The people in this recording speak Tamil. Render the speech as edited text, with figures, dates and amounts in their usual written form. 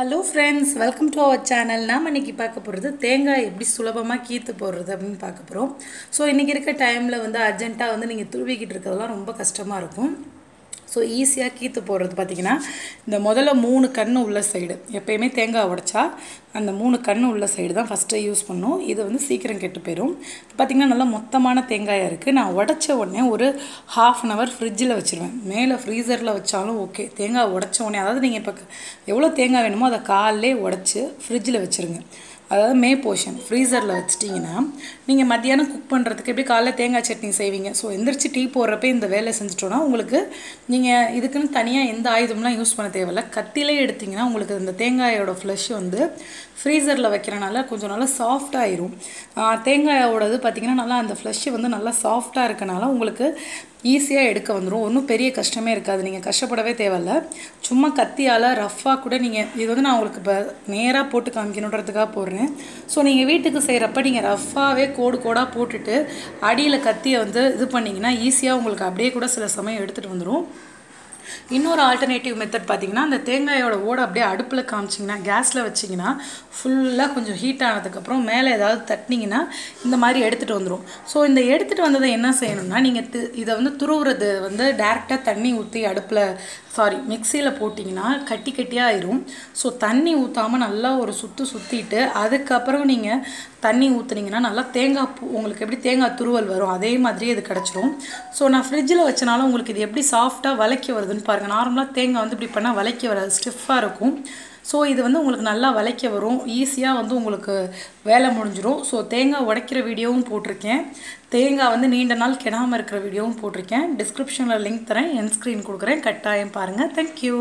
Hello friends, welcome to our channel. நாம் இன்னைக்கு பார்க்க போறது தேங்காய் எப்படி சுலபமா கீத்து போடுறது அப்படினு பார்க்க போறோம். சோ இன்னைக்கு இருக்க டைம்ல அர்ஜென்ட்டா நீங்க துருவிக்கிட்டு இருக்கறதெல்லாம் ரொம்ப கஷ்டமா இருக்கும். ஸோ ஈஸியாக கீத்து போடுறது பார்த்தீங்கன்னா இந்த முதல்ல 3 கண்ணு உள்ள சைடு எப்பயுமே தேங்காய் உடைச்சா அந்த 3 கண்ணு உள்ள சைடு தான் ஃபஸ்ட்டு யூஸ் பண்ணணும். இது சீக்கிரம் கெட்டு போயிடும். பார்த்தீங்கன்னா நல்லா மொத்தமான தேங்காயாக இருக்குது. நான் உடைச்ச உடனே ஒரு 1/2 அன் ஹவர் ஃப்ரிட்ஜில் வச்சுருவேன். மேலே ஃப்ரீசரில் வச்சாலும் ஓகே. தேங்காய் உடைச்ச உடனே அதாவது நீங்கள் இப்போ எவ்வளோ தேங்காய் வேணுமோ அதை காலையிலே உடைச்சி ஃப்ரிட்ஜில் வச்சுருங்க. அதாவது மே போர்ஷன் ஃப்ரீசரில் வச்சிட்டிங்கன்னா நீங்கள் மத்தியானம் குக் பண்ணுறதுக்கு எப்படி காலைல தேங்காய் சட்னி செய்வீங்க. ஸோ எந்திரிச்சு டீ போடுறப்ப இந்த வேலை செஞ்சுட்டோன்னா உங்களுக்கு நீங்கள் இதுக்குன்னு தனியாக எந்த ஆயுதம்லாம் யூஸ் பண்ண தேவையில்லை. கத்திலே எடுத்திங்கன்னா உங்களுக்கு இந்த தேங்காயோட ஃப்ளஷ் ஃப்ரீசரில் வைக்கிறனால கொஞ்சம் நல்லா சாஃப்டாகிடும். தேங்காயோடது பார்த்திங்கன்னா நல்லா அந்த ஃப்ளஷ் நல்லா சாஃப்டாக இருக்கனால உங்களுக்கு ஈஸியாக எடுக்க வந்துடும். ஒன்றும் பெரிய கஷ்டமே இருக்காது. நீங்கள் கஷ்டப்படவே தேவையில்லை. சும்மா கத்தியால் ரஃப்பாக கூட நீங்கள் இது நான் உங்களுக்கு இப்போ நேராக போட்டு காமிக்கணுன்றதுக்காக போடுறேன். ஸோ நீங்கள் வீட்டுக்கு செய்கிறப்ப நீங்கள் ரஃப்பாகவே கோடாக போட்டுட்டு அடியில் கத்தியை இது பண்ணிங்கன்னா ஈஸியாக உங்களுக்கு அப்படியே கூட சில சமயம் எடுத்துகிட்டு வந்துடும். இன்னொரு ஆல்டர்னேட்டிவ் மெத்தட் பார்த்தீங்கன்னா அந்த தேங்காயோட ஓடை அப்படியே அடுப்பில் காமிச்சிங்கன்னா கேஸில் வச்சிங்கன்னா ஃபுல்லாக கொஞ்சம் ஹீட் ஆனதுக்கப்புறம் மேலே ஏதாவது தட்டினீங்கன்னா இந்த மாதிரி எடுத்துகிட்டு வந்துடும். ஸோ இந்த எடுத்துகிட்டு வந்ததை என்ன செய்யணும்னா நீங்கள் இதை துருவுறது டேரெக்டாக தண்ணி ஊற்றி மிக்சியில் போட்டிங்கன்னா கட்டியாக ஆயிரும். ஸோ தண்ணி ஊற்றாமல் நல்லா ஒரு சுற்றிட்டு அதுக்கப்புறம் நீங்கள் தண்ணி ஊற்றுனீங்கன்னா நல்லா தேங்காய் பூ உங்களுக்கு எப்படி தேங்காய் துருவல் வரும் அதே மாதிரி இது கிடச்சிரும். ஸோ நான் ஃப்ரிட்ஜில் வச்சனால உங்களுக்கு இது எப்படி சாஃப்டாக வளைக்க வருதுன்னு பாருங்கள். நார்மலாக தேங்காய் இப்படி பண்ணால் வளைக்க வராது, ஸ்டிஃபாக இருக்கும். ஸோ இது உங்களுக்கு நல்லா வளைக்க வரும். ஈஸியாக உங்களுக்கு வேலை முடிஞ்சிடும். ஸோ தேங்காய் உடைக்கிற வீடியோவும் போட்டிருக்கேன். தேங்காய் நீண்ட நாள் கெடாமல் இருக்கிற வீடியோவும் போட்டிருக்கேன். டிஸ்கிரிப்ஷனில் லிங்க் தரேன், என் ஸ்க்ரீன் கொடுக்குறேன், கட்டாயம் பாருங்கள். தேங்க்யூ.